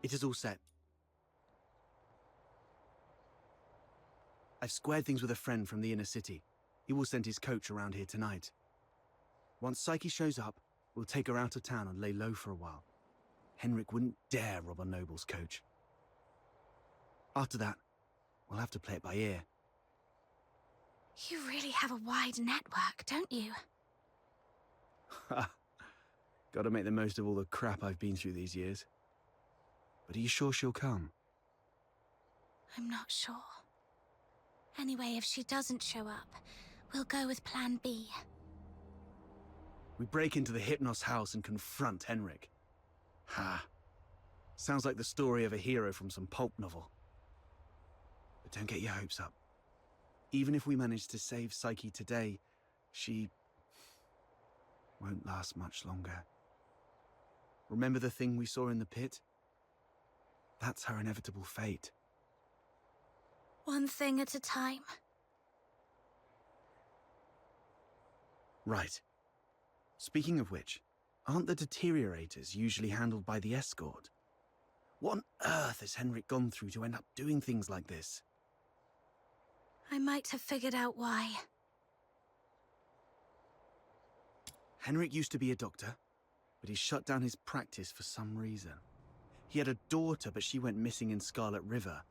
It is all set. I've squared things with a friend from the inner city. He will send his coach around here tonight. Once Psyche shows up, we'll take her out of town and lay low for a while. Henrik wouldn't dare rob a noble's coach. After that, we'll have to play it by ear. You really have a wide network, don't you? Ha! Gotta make the most of all the crap I've been through these years. But are you sure she'll come? I'm not sure. Anyway, if she doesn't show up, we'll go with Plan B. We break into the Hypnos house and confront Henrik. Ha! Sounds like the story of a hero from some pulp novel. But don't get your hopes up. Even if we manage to save Psyche today, she won't last much longer. Remember the thing we saw in the pit? That's her inevitable fate. One thing at a time. Right. Speaking of which, aren't the deteriorators usually handled by the escort? What on earth has Henrik gone through to end up doing things like this? I might have figured out why. Henrik used to be a doctor, but he shut down his practice for some reason. He had a daughter, but she went missing in Scarlet River,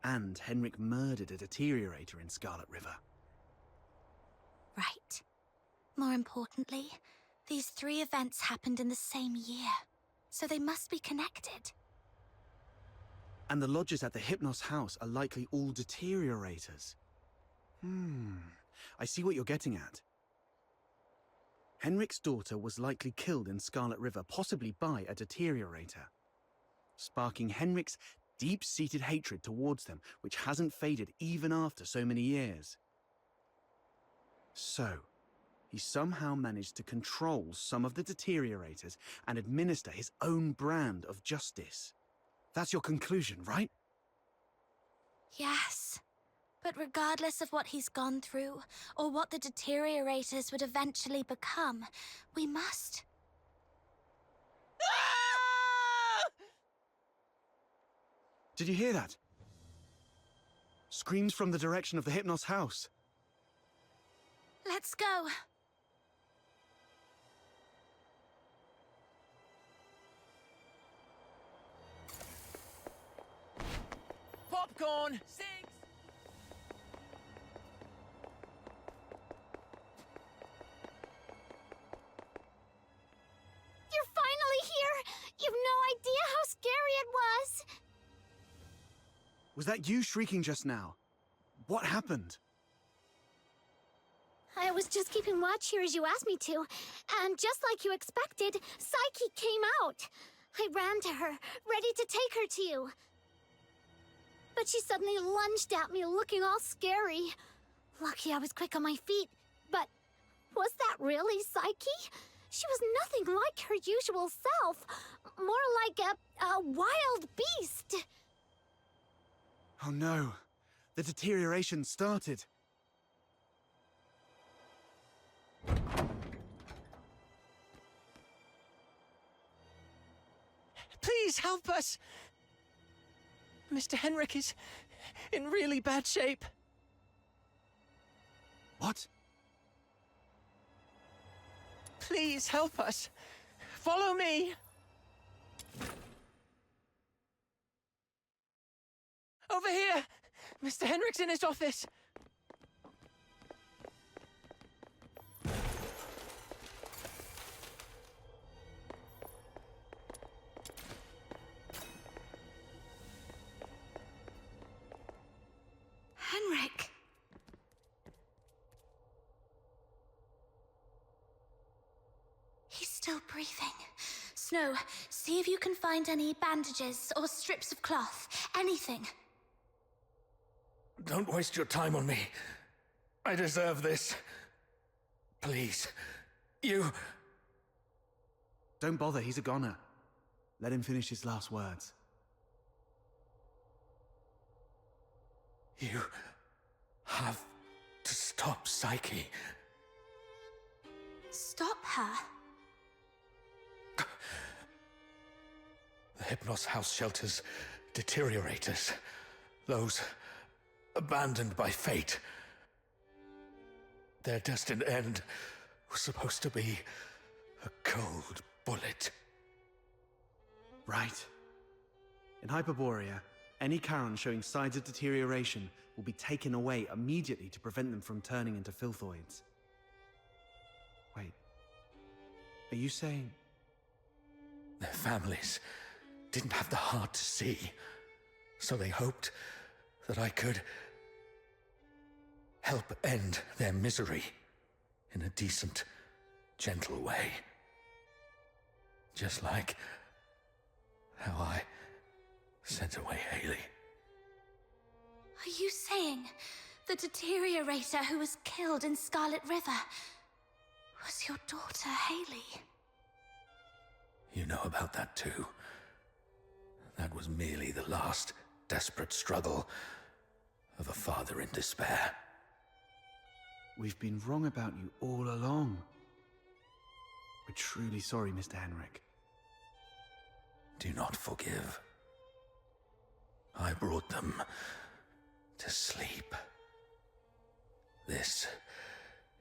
and Henrik murdered a deteriorator in Scarlet River. Right. More importantly, these 3 events happened in the same year, so they must be connected. And the lodgers at the Hypnos house are likely all deteriorators. I see what you're getting at. Henrik's daughter was likely killed in Scarlet River, possibly by a deteriorator, sparking Henrik's deep-seated hatred towards them, which hasn't faded even after so many years. So, he somehow managed to control some of the deteriorators and administer his own brand of justice. That's your conclusion, right? Yes. But regardless of what he's gone through, or what the deteriorators would eventually become, we must. Did you hear that? Screams from the direction of the Hypnos house. Let's go. Popcorn! 6! You're finally here! You've no idea how scary it was! Was that you shrieking just now? What happened? I was just keeping watch here as you asked me to, and just like you expected, Psyche came out. I ran to her, ready to take her to you. But she suddenly lunged at me, looking all scary. Lucky I was quick on my feet, but was that really Psyche? She was nothing like her usual self, more like a wild beast. Oh no, the deterioration started. Please help us! Mr. Henrik is in really bad shape. What? Please help us. Follow me. Over here! Mr. Henrik's in his office. Henrik. He's still breathing. Snow, see if you can find any bandages or strips of cloth. Anything. Don't waste your time on me. I deserve this. Please. You... Don't bother, he's a goner. Let him finish his last words. You... have to stop Psyche. Stop her? The Hypnos house shelter's deteriorators. Those abandoned by fate. Their destined end was supposed to be a cold bullet. Right. In Hyperborea, any Charon showing signs of deterioration will be taken away immediately to prevent them from turning into filthoids. Wait. Are you saying... Their families didn't have the heart to see, so they hoped that I could help end their misery in a decent, gentle way. Just like how I sent away Haley. Are you saying the deteriorator who was killed in Scarlet River was your daughter, Haley? You know about that too. That was merely the last desperate struggle of a father in despair. We've been wrong about you all along. We're truly sorry, Mr. Henrik. Do not forgive. I brought them to sleep. This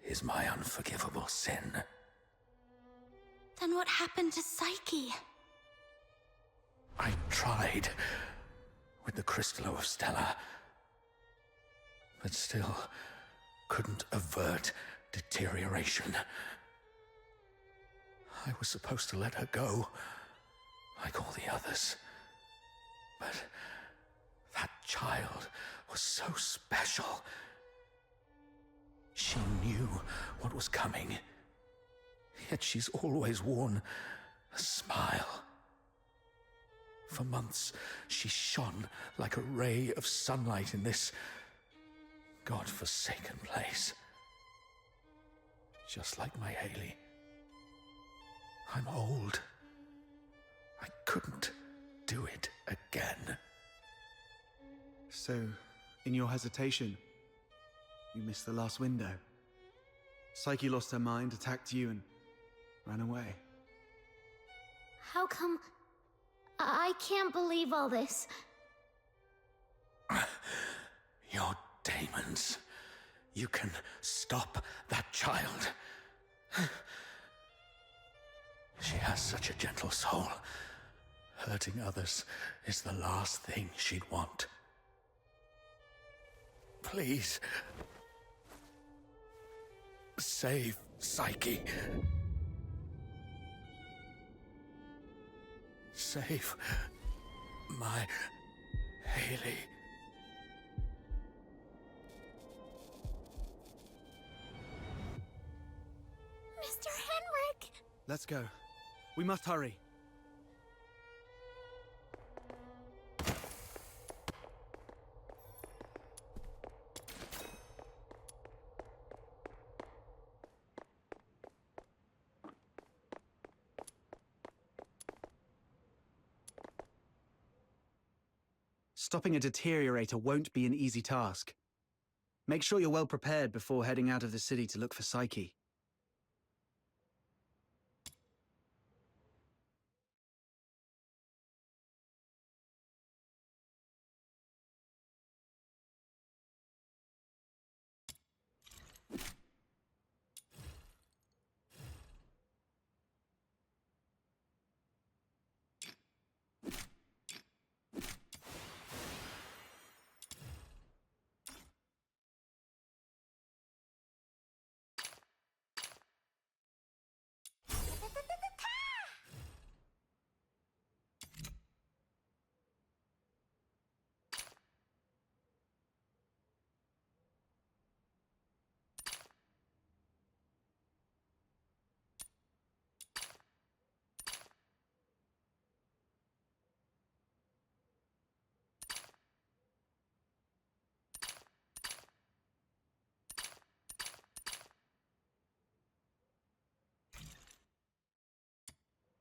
is my unforgivable sin. Then what happened to Psyche? I tried with the Crystallo of Stella, but still couldn't avert deterioration. I was supposed to let her go, like all the others. But that child was so special. She knew what was coming, yet she's always worn a smile. For months, she shone like a ray of sunlight in this God-forsaken place. Just like my Haley. I'm old. I couldn't do it again. So, in your hesitation, you missed the last window. Psyche lost her mind, attacked you, and ran away. How come... I can't believe all this. Your demons. You can stop that child. She has such a gentle soul. Hurting others is the last thing she'd want. Please. Save Psyche. Save my Haley. Mr. Henrik! Let's go. We must hurry. Stopping a deteriorator won't be an easy task. Make sure you're well prepared before heading out of the city to look for Psyche.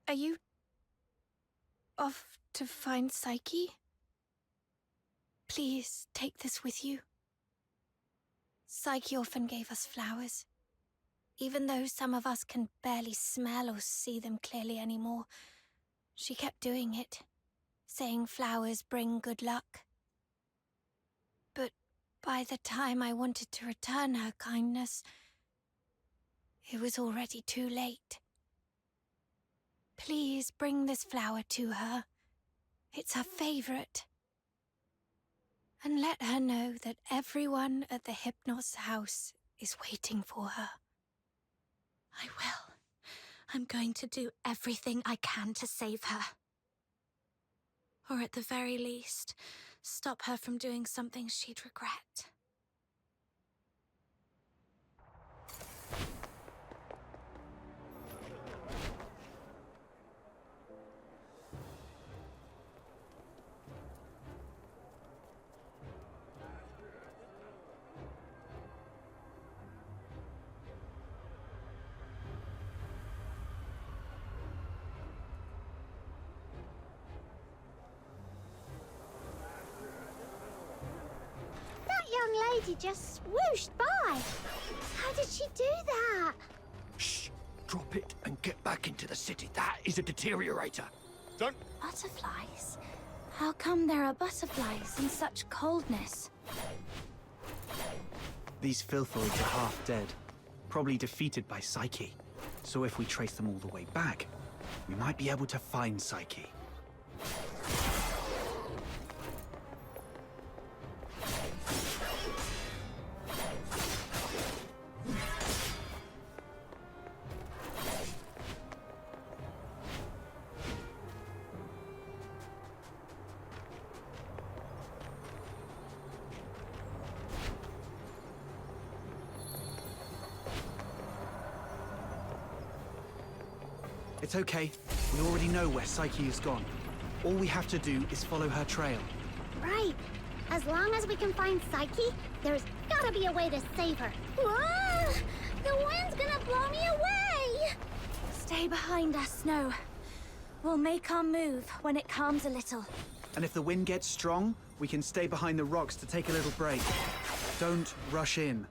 Are you off to find Psyche? Please take this with you. Psyche often gave us flowers. Even though some of us can barely smell or see them clearly anymore, she kept doing it, saying flowers bring good luck. But by the time I wanted to return her kindness, it was already too late. Please bring this flower to her. It's her favorite. And let her know that everyone at the Hypnos house is waiting for her. I will. I'm going to do everything I can to save her. Or at the very least, stop her from doing something she'd regret. Young lady just swooshed by. How did she do that? Shh! Drop it and get back into the city. That is a deteriorator. Don't... Butterflies? How come there are butterflies in such coldness? These filthoids are half dead, probably defeated by Psyche. So if we trace them all the way back, we might be able to find Psyche. It's okay. We already know where Psyche has gone. All we have to do is follow her trail. Right. As long as we can find Psyche, there's gotta be a way to save her. Whoa! The wind's gonna blow me away! Stay behind us, Snow. We'll make our move when it calms a little. And if the wind gets strong, we can stay behind the rocks to take a little break. Don't rush in.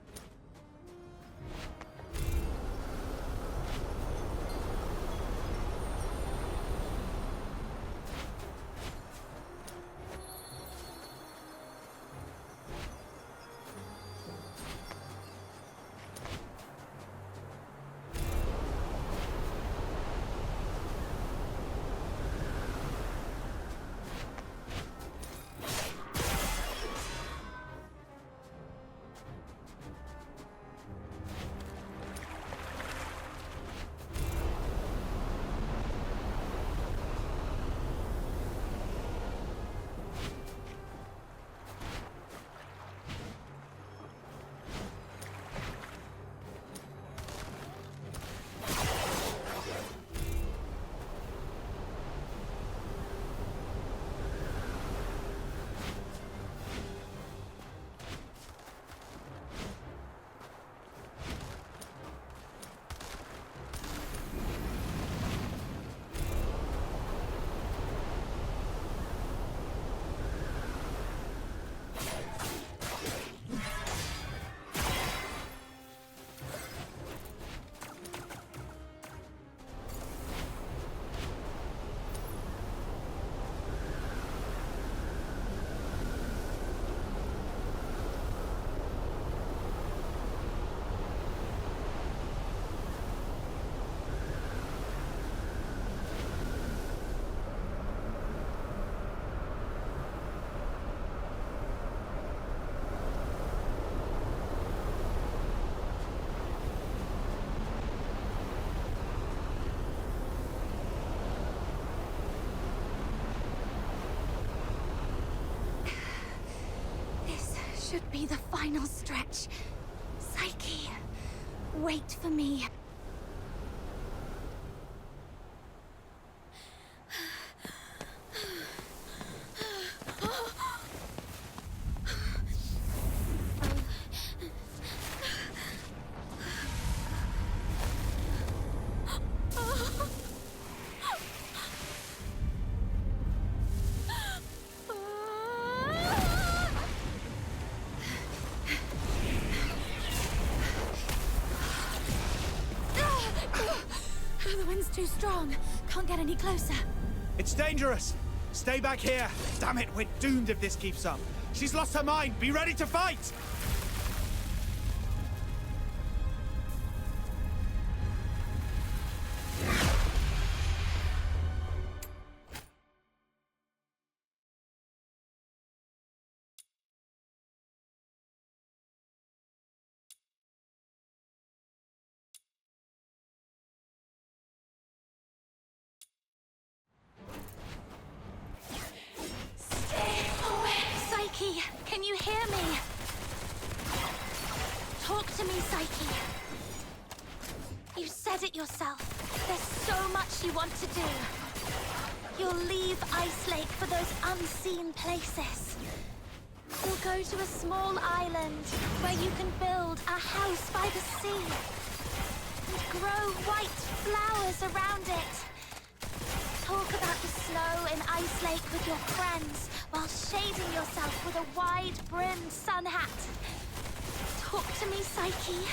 Should be the final stretch. Psyche, wait for me. The wind's too strong. Can't get any closer. It's dangerous! Stay back here! Damn it, we're doomed if this keeps up. She's lost her mind! Be ready to fight! Psyche, can you hear me? Talk to me, Psyche. You said it yourself. There's so much you want to do. You'll leave Ice Lake for those unseen places. You'll go to a small island where you can build a house by the sea and grow white flowers around it. Talk about the snow in Ice Lake with your friends while shading yourself with a wide-brimmed sun hat. Talk to me, Psyche.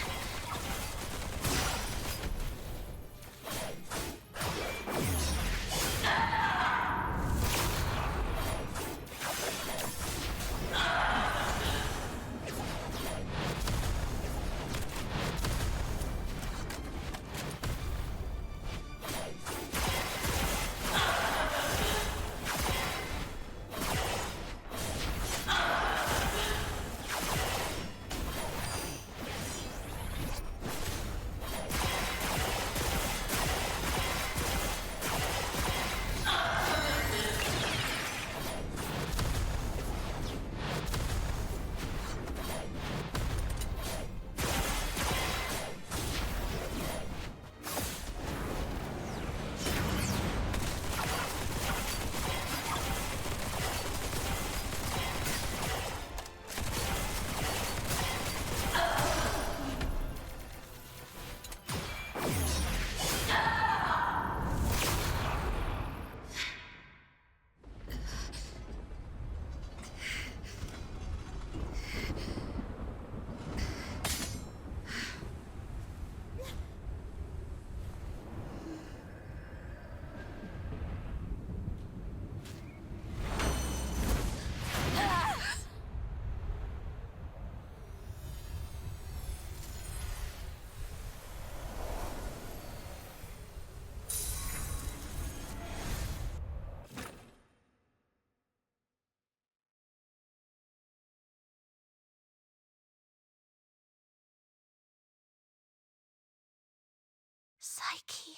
Psyche,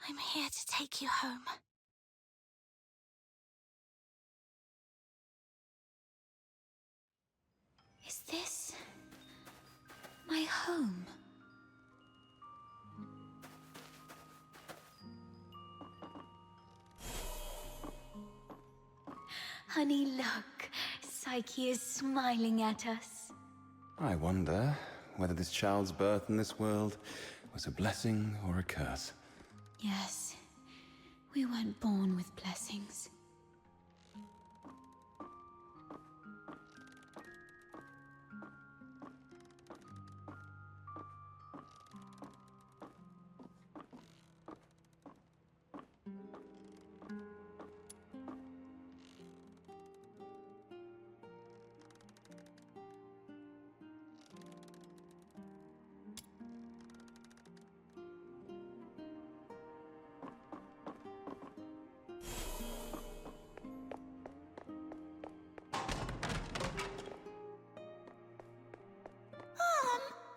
I'm here to take you home. Is this my home? Honey, look. Psyche is smiling at us. I wonder whether this child's birth in this world was a blessing or a curse. Yes, we weren't born with blessings.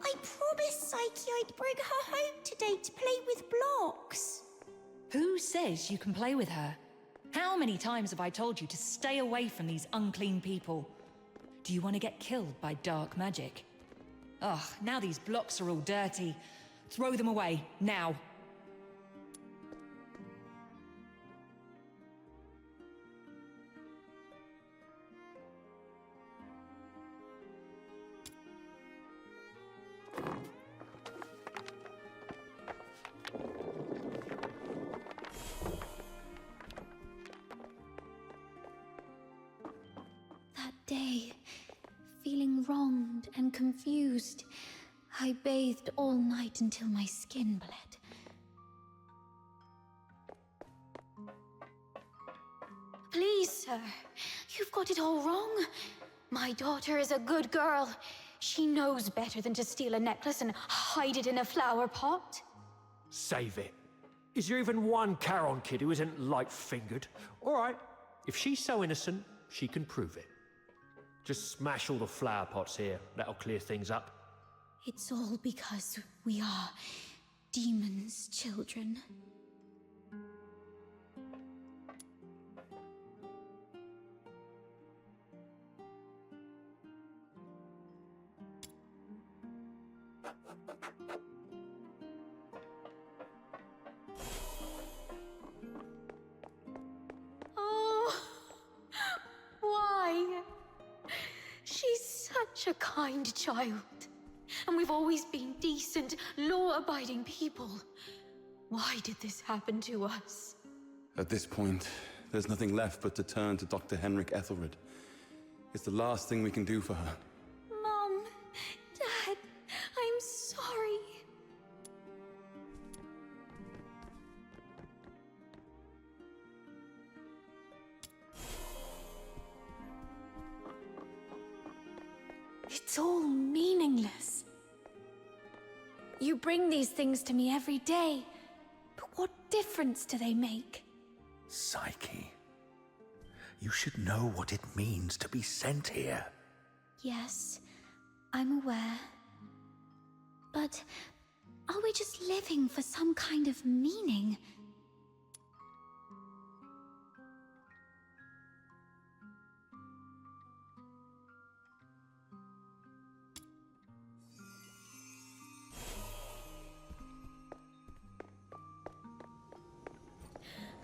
I promised Psyche I'd bring her home today to play with blocks. Who says you can play with her? How many times have I told you to stay away from these unclean people? Do you want to get killed by dark magic? Ugh, now these blocks are all dirty. Throw them away, now. Day, feeling wronged and confused, I bathed all night until my skin bled. Please, sir. You've got it all wrong. My daughter is a good girl. She knows better than to steal a necklace and hide it in a flower pot. Save it. Is there even one Charon kid who isn't light-fingered? All right, if she's so innocent, she can prove it. Just smash all the flower pots here. That'll clear things up. It's all because we are demons' children. Oh, why? She's such a kind child. And we've always been decent, law-abiding people. Why did this happen to us? At this point, there's nothing left but to turn to Dr. Henrik Ethelred. It's the last thing we can do for her. Mom, Dad, I'm sorry. It's all meaningless. You bring these things to me every day, but what difference do they make? Psyche, you should know what it means to be sent here. Yes, I'm aware. But are we just living for some kind of meaning?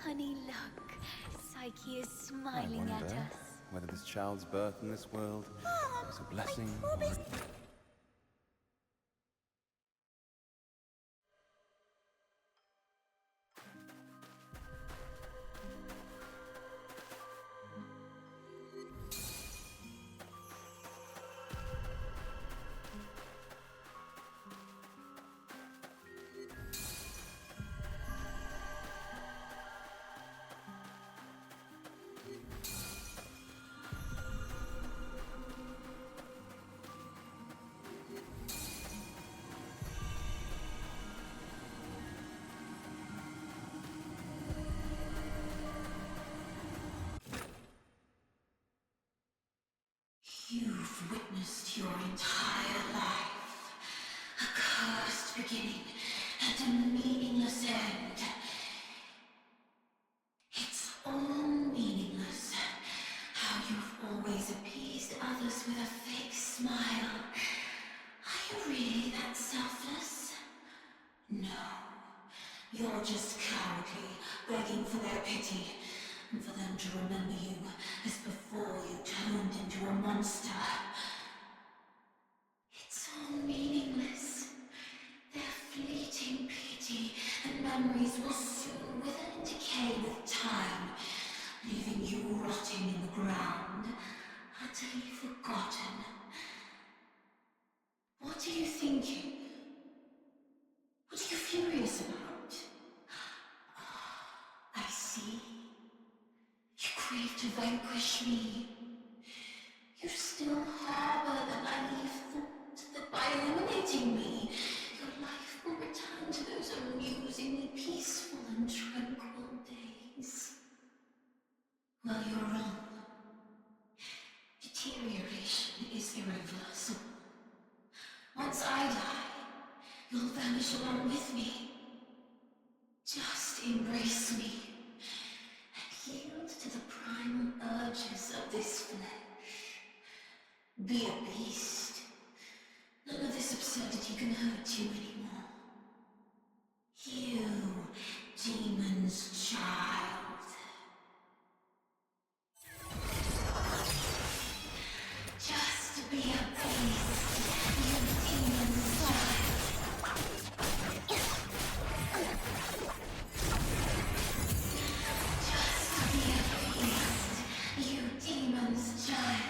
Honey, look. Psyche is I smiling at wonder us. whether this child's birth in this world was a blessing I or promise. You've witnessed your entire life. A cursed beginning and a meaningless end. It's all meaningless. How you've always appeased others with a fake smile. Are you really that selfless? No. You're just cowardly, begging for their pity. And for them to remember you as before you turned into a monster. It's all meaningless. Their fleeting pity and memories will soon wither and decay with time, leaving you rotting in the ground, utterly forgotten. What are you thinking? What are you furious about? I see. You crave to vanquish me. You still harbor the naive thought that by eliminating me, your life will return to those amusingly peaceful and tranquil days. Well, you're wrong. Deterioration is irreversible. Once I die, you'll vanish along with me. Just embrace me. Yield to the primal urges of this flesh. Be a beast. None of this absurdity can hurt you anymore. You, demon's child. Just be a beast, you demon's child. Be a beast, you demon's child.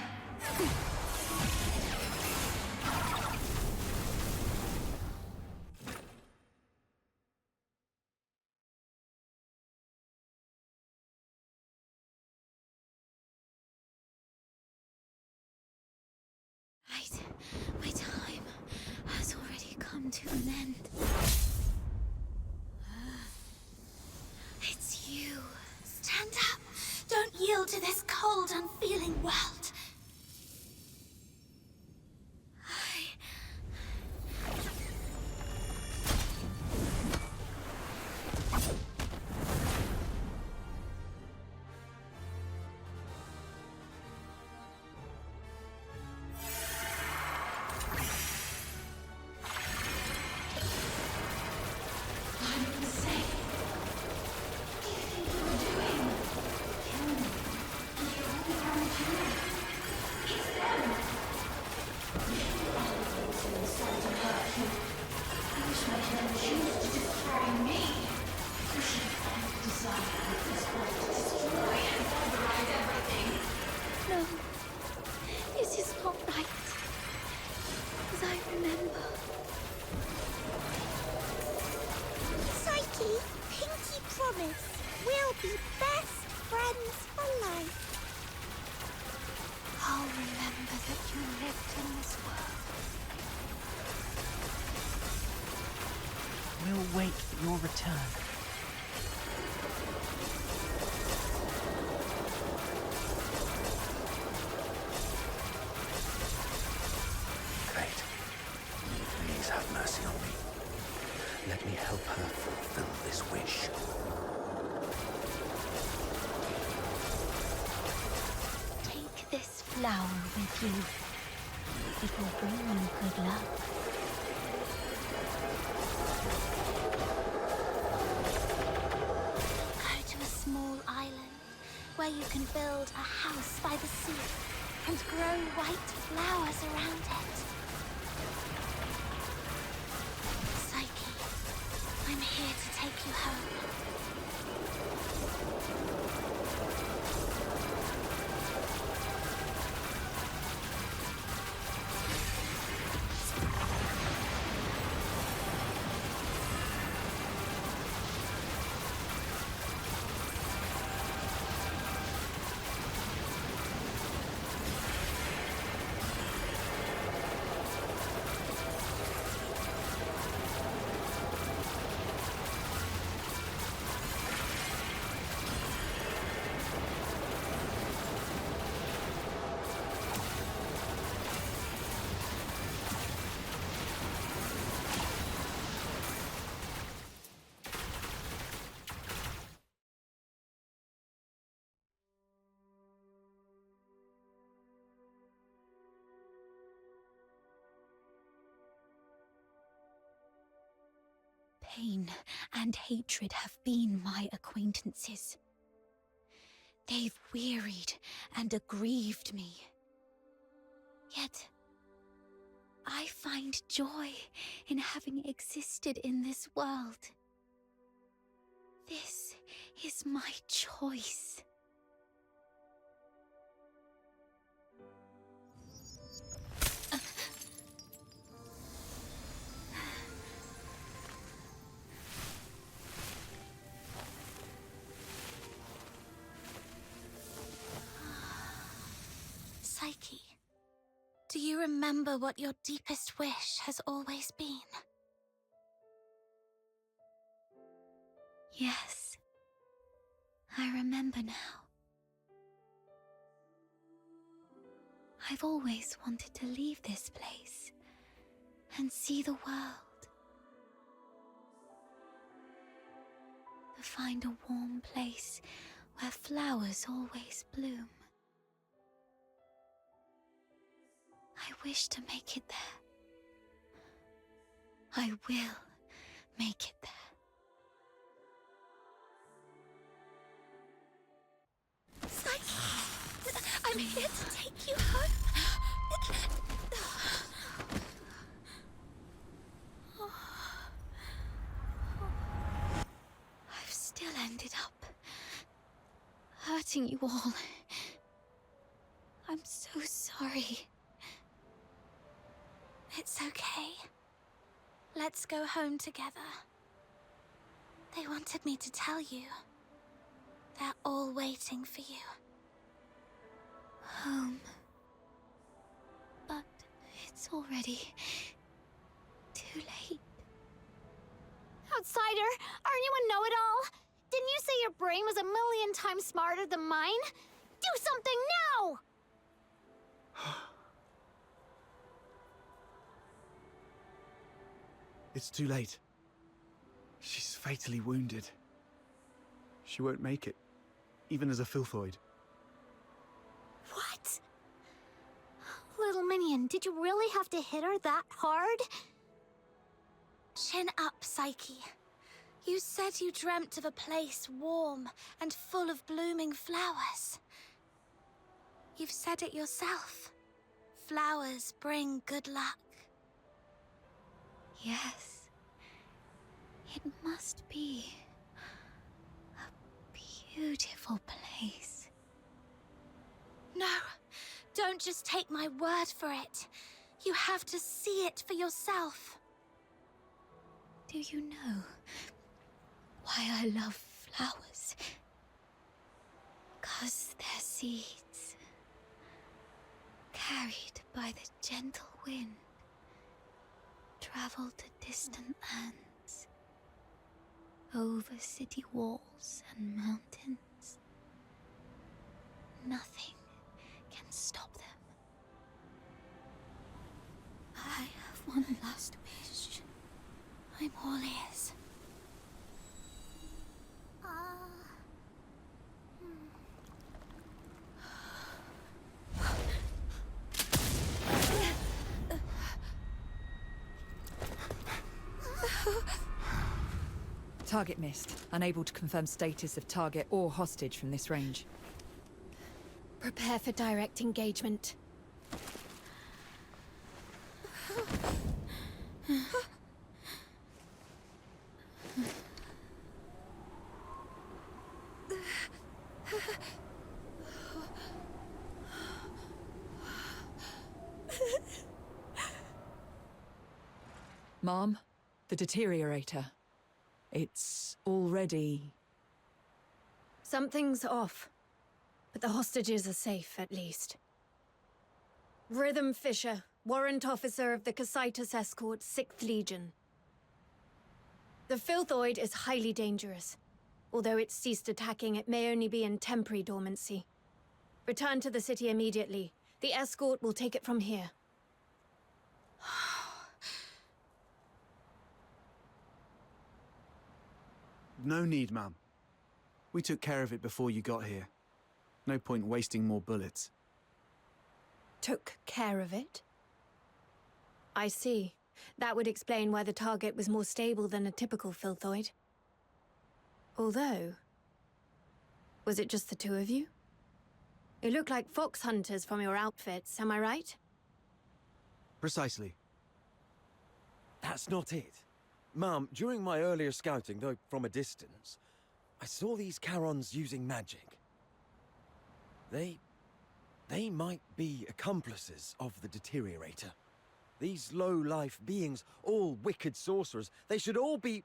My time has already come to an end. It's you. Stand up. Don't yield to this cold, unfeeling world. No, this is not right. As I remember. Psyche, pinky promise. We'll be best friends for life. I'll remember that you lived in this world. We'll wait for your return. Fate, please have mercy on me. Let me help her fulfill this wish. Take this flower with you. It will bring you good luck. Go to a small island where you can build a house by the sea and grow white flowers around it. Psyche, I'm here to take you home. Pain and hatred have been my acquaintances. They've wearied and aggrieved me. Yet, I find joy in having existed in this world. This is my choice. Psyche, do you remember what your deepest wish has always been? Yes, I remember now. I've always wanted to leave this place and see the world. To find a warm place where flowers always bloom. I wish to make it there. I will make it there. Psyche, I'm here to take you home. I've still ended up hurting you all. I'm so sorry. It's okay. Let's go home together. They wanted me to tell you. They're all waiting for you. Home. But It's already too late. Outsider, aren't you a know-it-all? Didn't you say your brain was a million times smarter than mine? Do something now! It's too late. She's fatally wounded. She won't make it, even as a filthoid. What? Little minion, did you really have to hit her that hard? Chin up, Psyche. You said you dreamt of a place warm and full of blooming flowers. You've said it yourself. Flowers bring good luck. Yes. It must be a beautiful place. No, don't just take my word for it. You have to see it for yourself. Do you know why I love flowers? 'Cause they're seeds, carried by the gentle wind, travel to distant lands, over city walls and mountains. Nothing can stop them. I have one last wish. I'm all ears. Target missed. Unable to confirm status of target or hostage from this range. Prepare for direct engagement. Mom, the deteriorator. It's already... Something's off, but the hostages are safe, at least. Rhythm Fisher, warrant officer of the Cassitus Escort, 6th Legion. The Filthoid is highly dangerous. Although it's ceased attacking, it may only be in temporary dormancy. Return to the city immediately. The escort will take it from here. No need, ma'am. We took care of it before you got here. No point wasting more bullets. Took care of it? I see. That would explain why the target was more stable than a typical Filthoid. Although... was it just the two of you? You look like fox hunters from your outfits, am I right? Precisely. That's not it. Ma'am, during my earlier scouting, though from a distance, I saw these Charons using magic. They might be accomplices of the deteriorator. These low-life beings, all wicked sorcerers, they should all be...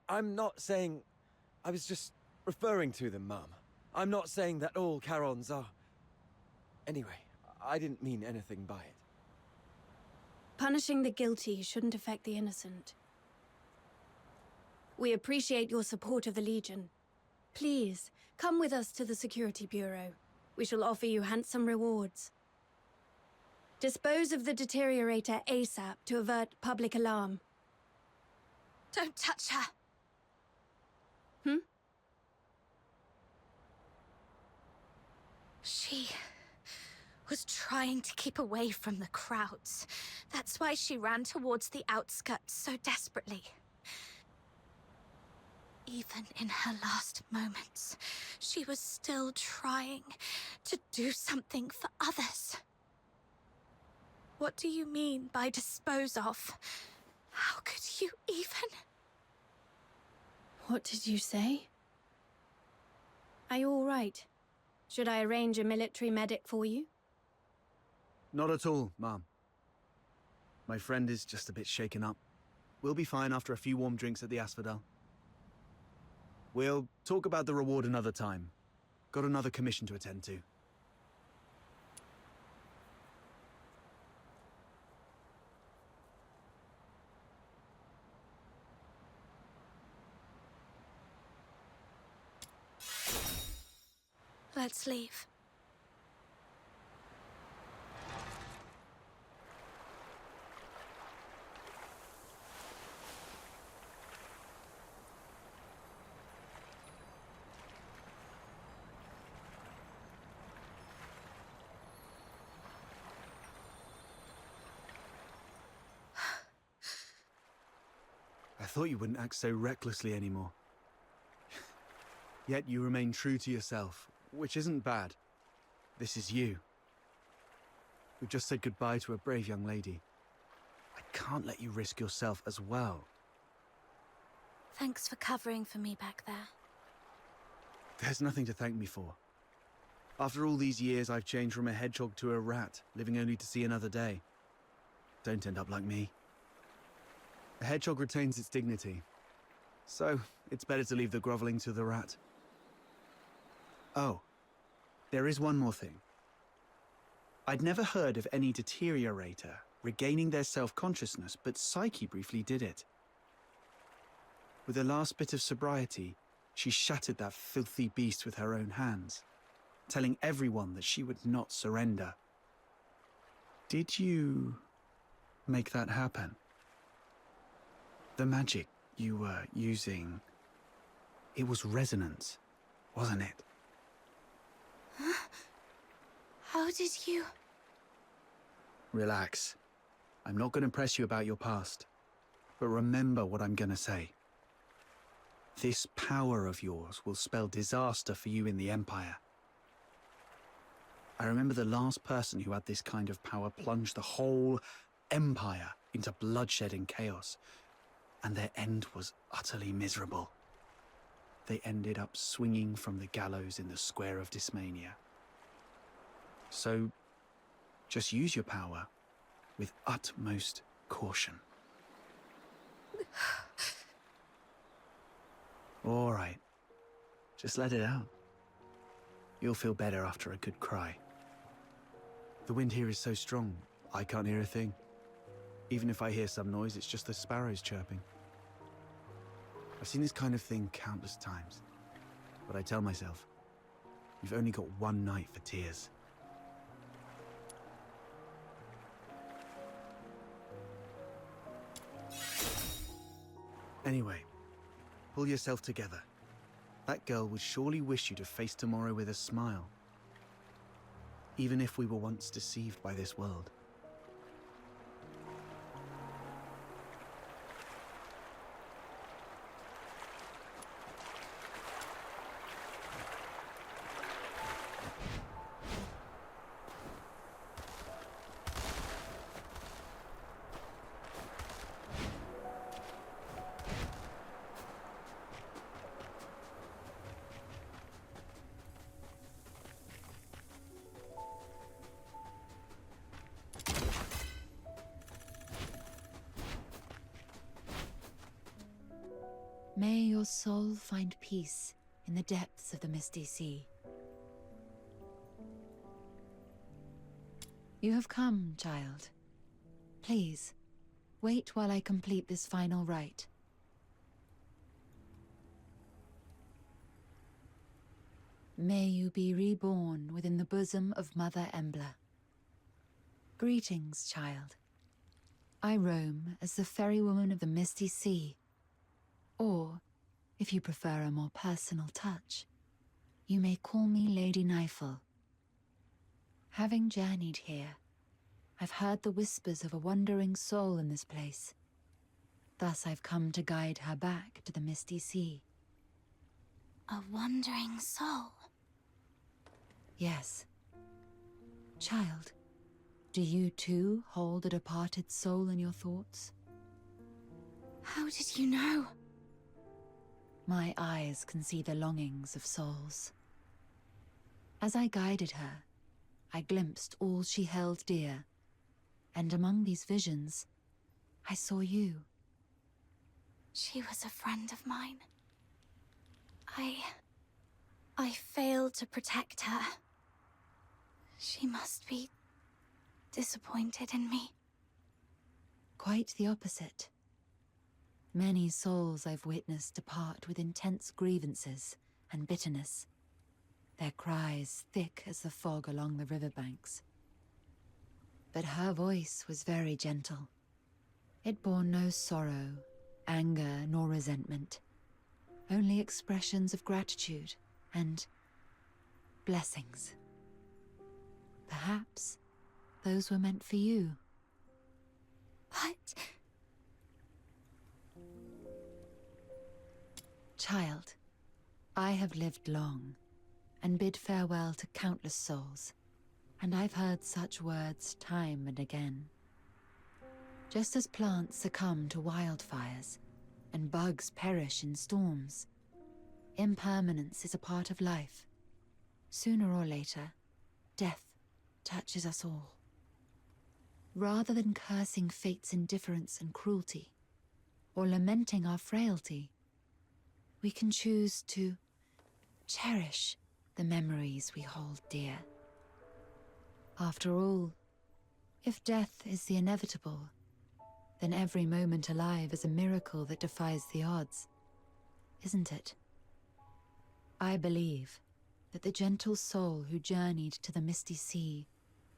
I'm not saying... I was just referring to them, Ma'am. I'm not saying that all Charons are... Anyway, I didn't mean anything by it. Punishing the guilty shouldn't affect the innocent. We appreciate your support of the Legion. Please, come with us to the Security Bureau. We shall offer you handsome rewards. Dispose of the deteriorator ASAP to avert public alarm. Don't touch her. She was trying to keep away from the crowds. That's why she ran towards the outskirts so desperately. Even in her last moments, she was still trying to do something for others. What do you mean by dispose of? How could you even? What did you say? Are you all right? Should I arrange a military medic for you? Not at all, ma'am. My friend is just a bit shaken up. We'll be fine after a few warm drinks at the Asphodel. We'll talk about the reward another time. Got another commission to attend to. Let's leave. I thought you wouldn't act so recklessly anymore. Yet you remain true to yourself, which isn't bad. This is you. We've just said goodbye to a brave young lady. I can't let you risk yourself as well. Thanks for covering for me back there. There's nothing to thank me for. After all these years, I've changed from a hedgehog to a rat, living only to see another day. Don't end up like me. A hedgehog retains its dignity, so it's better to leave the groveling to the rat. Oh, there is one more thing. I'd never heard of any deteriorator regaining their self-consciousness, but Psyche briefly did it. With the last bit of sobriety, she shattered that filthy beast with her own hands, telling everyone that she would not surrender. Did you make that happen? The magic you were using, it was resonance, wasn't it? Huh? How did you... Relax. I'm not going to press you about your past. But remember what I'm going to say. This power of yours will spell disaster for you in the Empire. I remember the last person who had this kind of power plunged the whole Empire into bloodshed and chaos, and their end was utterly miserable. They ended up swinging from the gallows in the Square of Dysmania. So, just use your power with utmost caution. All right, just let it out. You'll feel better after a good cry. The wind here is so strong, I can't hear a thing. Even if I hear some noise, it's just the sparrows chirping. I've seen this kind of thing countless times, but I tell myself, you've only got one night for tears. Anyway, pull yourself together. That girl would surely wish you to face tomorrow with a smile. Even if we were once deceived by this world. May your soul find peace in the depths of the misty sea. You have come, child. Please, wait while I complete this final rite. May you be reborn within the bosom of Mother Embla. Greetings, child. I roam as the ferrywoman of the misty sea. Or, if you prefer a more personal touch, you may call me Lady Nifel. Having journeyed here, I've heard the whispers of a wandering soul in this place. Thus I've come to guide her back to the misty sea. A wandering soul? Yes. Child, do you too hold a departed soul in your thoughts? How did you know? My eyes can see the longings of souls. As I guided her, I glimpsed all she held dear, and among these visions, I saw you. She was a friend of mine. I failed to protect her. She must be disappointed in me. Quite the opposite. Many souls I've witnessed depart with intense grievances and bitterness, their cries thick as the fog along the riverbanks. But her voice was very gentle. It bore no sorrow, anger, nor resentment, only expressions of gratitude and blessings. Perhaps those were meant for you. What? Child, I have lived long and bid farewell to countless souls, and I've heard such words time and again. Just as plants succumb to wildfires and bugs perish in storms, impermanence is a part of life. Sooner or later, death touches us all. Rather than cursing fate's indifference and cruelty, or lamenting our frailty, we can choose to cherish the memories we hold dear. After all, if death is the inevitable, then every moment alive is a miracle that defies the odds, isn't it? I believe that the gentle soul who journeyed to the misty sea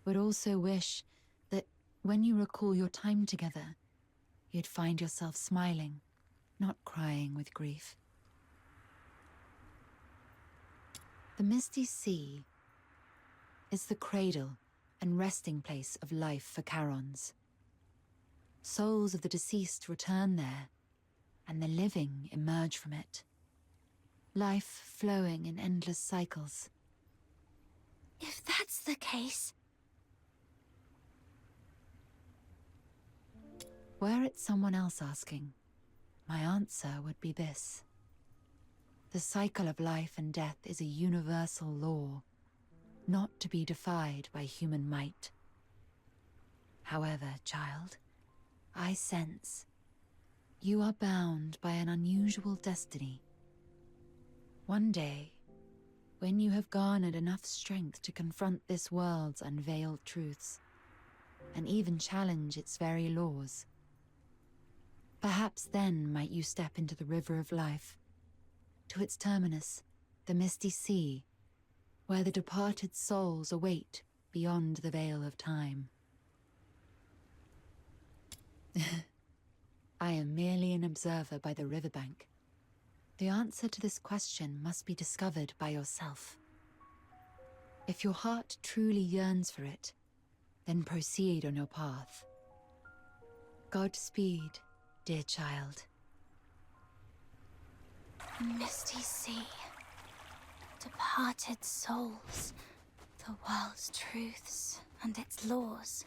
would also wish that when you recall your time together, you'd find yourself smiling, not crying with grief. The misty sea is the cradle and resting place of life for Charons. Souls of the deceased return there, and the living emerge from it. Life flowing in endless cycles. If that's the case... Were it someone else asking, my answer would be this. The cycle of life and death is a universal law, not to be defied by human might. However, child, I sense you are bound by an unusual destiny. One day, when you have garnered enough strength to confront this world's unveiled truths, and even challenge its very laws, perhaps then might you step into the river of life, to its terminus, the misty sea, where the departed souls await beyond the veil of time. I am merely an observer by the riverbank. The answer to this question must be discovered by yourself. If your heart truly yearns for it, then proceed on your path. Godspeed, dear child. Misty sea. Departed souls. The world's truths and its laws.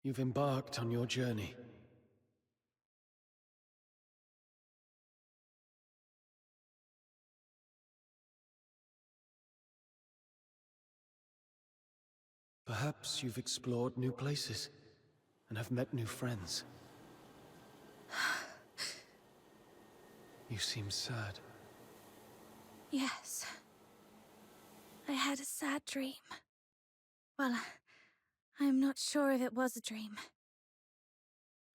You've embarked on your journey. Perhaps you've explored new places and have met new friends. You seem sad. Yes. I had a sad dream. Well, I'm not sure if it was a dream.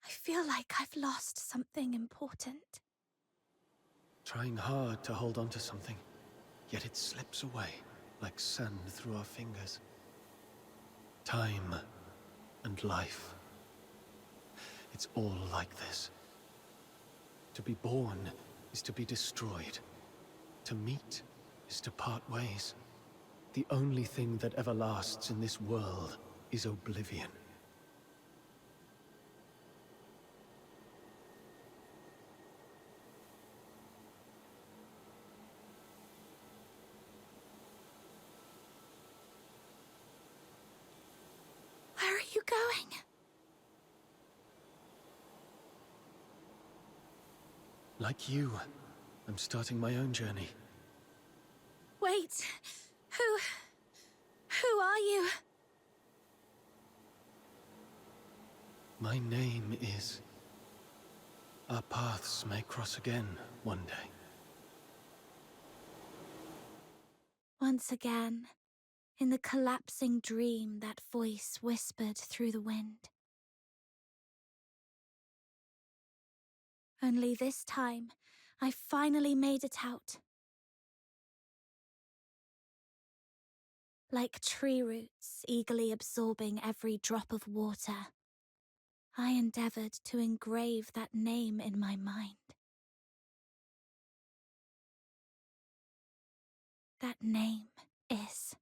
I feel like I've lost something important. Trying hard to hold on to something, yet it slips away like sand through our fingers. Time and life. It's all like this. To be born is to be destroyed. To meet is to part ways. The only thing that ever lasts in this world is oblivion. Where are you going? Like you, I'm starting my own journey. Wait. Who are you? My name is... Our paths may cross again one day. Once again, in the collapsing dream, that voice whispered through the wind. Only this time, I finally made it out. Like tree roots eagerly absorbing every drop of water, I endeavored to engrave that name in my mind. That name is...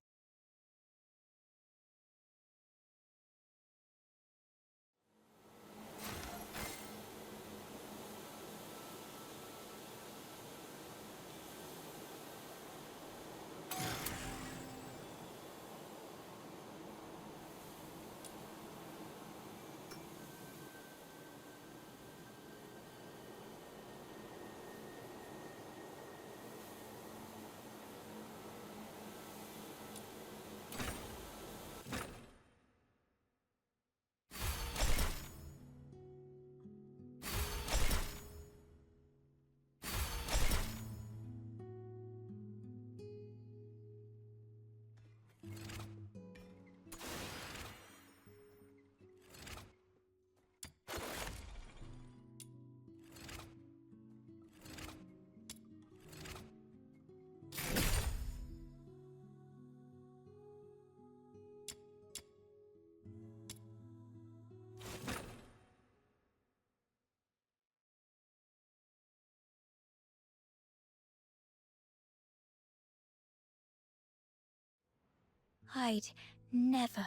I'd never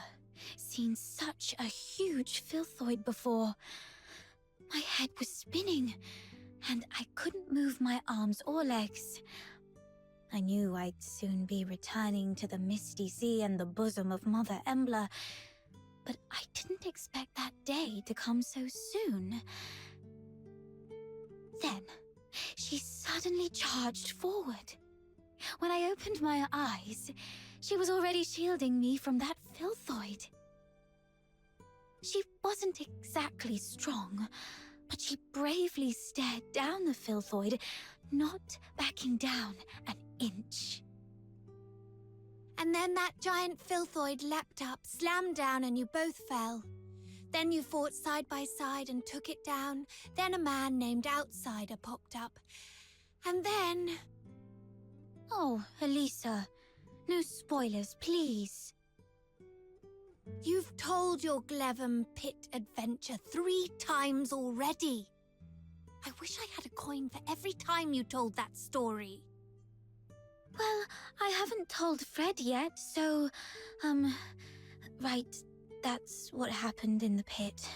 seen such a huge filthoid before. My head was spinning, and I couldn't move my arms or legs. I knew I'd soon be returning to the Misty Sea and the bosom of Mother Embla, but I didn't expect that day to come so soon. Then, she suddenly charged forward. When I opened my eyes, she was already shielding me from that filthoid. She wasn't exactly strong, but she bravely stared down the filthoid, not backing down an inch. And then that giant filthoid leapt up, slammed down, and you both fell. Then you fought side by side and took it down. Then a man named Outsider popped up. And then... Oh, Elisa, no spoilers, please. You've told your Glevum Pit adventure 3 times already. I wish I had a coin for every time you told that story. Well, I haven't told Fred yet, so, right, that's what happened in the pit.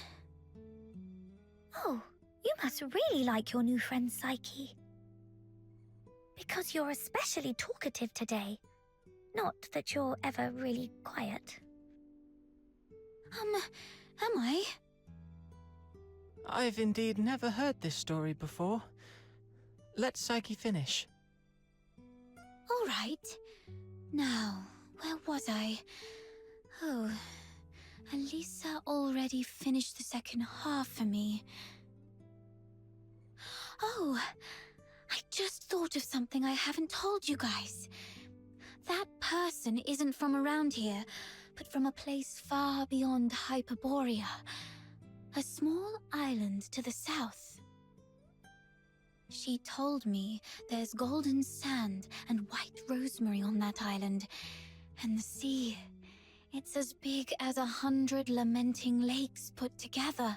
Oh, you must really like your new friend Psyche. Because you're especially talkative today. Not that you're ever really quiet. Am I? I've indeed never heard this story before. Let Psyche finish. All right. Now, where was I? Oh, Elisa already finished the second half for me. Oh, I just thought of something I haven't told you guys. That person isn't from around here, but from a place far beyond Hyperborea. A small island to the south. She told me there's golden sand and white rosemary on that island, and the sea, it's as big as 100 lamenting lakes put together.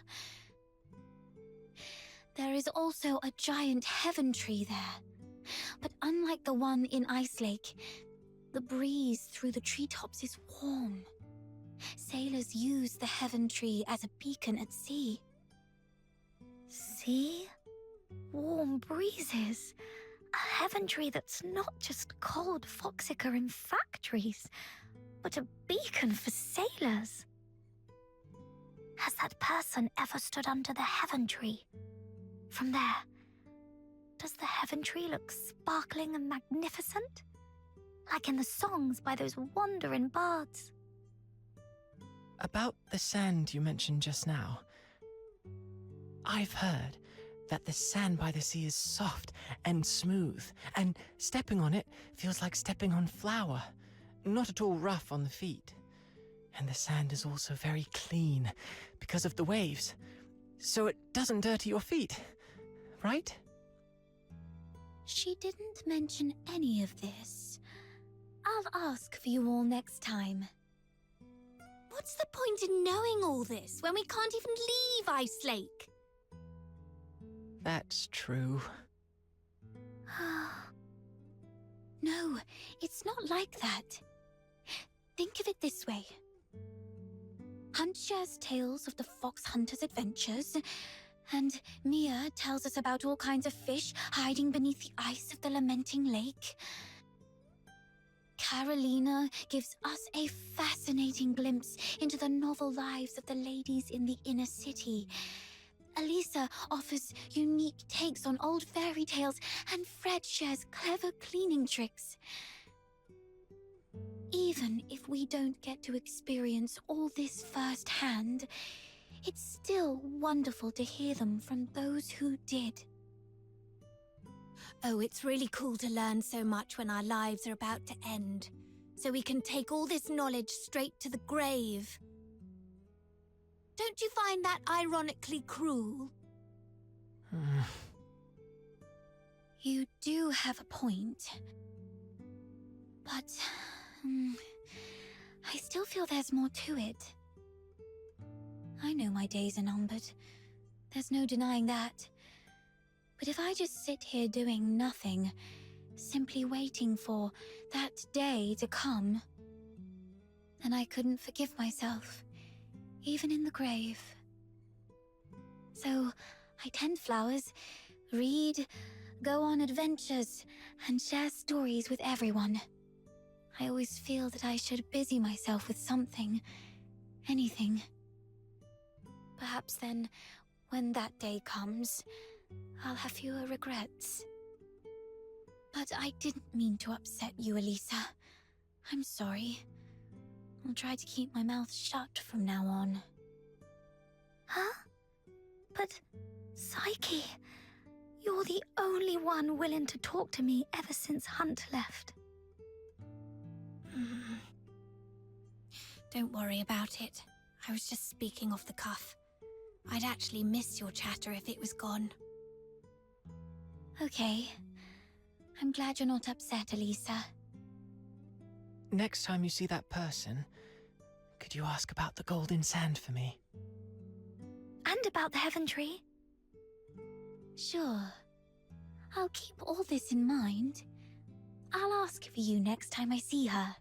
There is also a giant heaven tree there, but unlike the one in Ice Lake, the breeze through the treetops is warm. Sailors use the heaven tree as a beacon at sea. See? Warm breezes. A heaven tree that's not just cold foxica in factories, but a beacon for sailors. Has that person ever stood under the heaven tree? From there, does the heaven tree look sparkling and magnificent? Like in the songs by those wandering bards? About the sand you mentioned just now, I've heard that the sand by the sea is soft and smooth, and stepping on it feels like stepping on flour, not at all rough on the feet. And the sand is also very clean because of the waves, so it doesn't dirty your feet, right? She didn't mention any of this. I'll ask for you all next time. What's the point in knowing all this when we can't even leave Ice Lake? That's true. No, it's not like that. Think of it this way. Hunt shares tales of the fox hunter's adventures, and Mia tells us about all kinds of fish hiding beneath the ice of the lamenting lake. Carolina gives us a fascinating glimpse into the novel lives of the ladies in the inner city. Elisa offers unique takes on old fairy tales, and Fred shares clever cleaning tricks. Even if we don't get to experience all this firsthand, it's still wonderful to hear them from those who did. Oh, it's really cool to learn so much when our lives are about to end, so we can take all this knowledge straight to the grave. Don't you find that ironically cruel? You do have a point. But I still feel there's more to it. I know my days are numbered. There's no denying that. But if I just sit here doing nothing, simply waiting for that day to come, then I couldn't forgive myself, even in the grave. So I tend flowers, read, go on adventures, and share stories with everyone. I always feel that I should busy myself with something, anything. Perhaps then, when that day comes, I'll have fewer regrets. But I didn't mean to upset you, Elisa. I'm sorry. I'll try to keep my mouth shut from now on. Huh? But, Psyche, you're the only one willing to talk to me ever since Hunt left. Don't worry about it. I was just speaking off the cuff. I'd actually miss your chatter if it was gone. Okay. I'm glad you're not upset, Elisa. Next time you see that person, could you ask about the golden sand for me? And about the heaven tree? Sure. I'll keep all this in mind. I'll ask for you next time I see her.